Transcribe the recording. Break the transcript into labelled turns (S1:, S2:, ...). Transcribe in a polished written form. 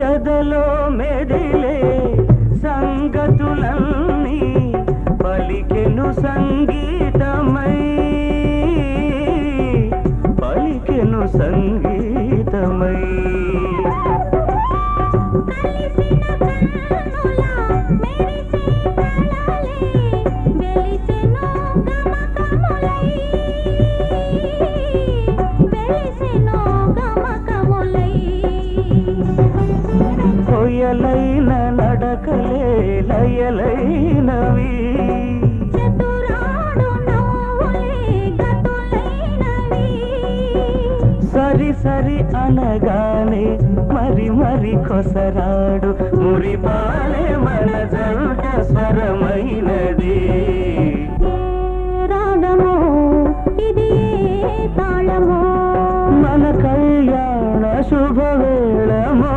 S1: ఎదలో మెదిలే సంగతులన్నీ పలికెను సంగీతమై పలికెను సంగీతమై కొయ్యలైన నడకలే లయలైనవి సరి సరి అనగానే మరి మరి కొసరాడు మురిపాలే మన జంట స్వరమైనది
S2: రాగము ఇది తాళము
S1: మన కళ్యాణ శుభవేళమో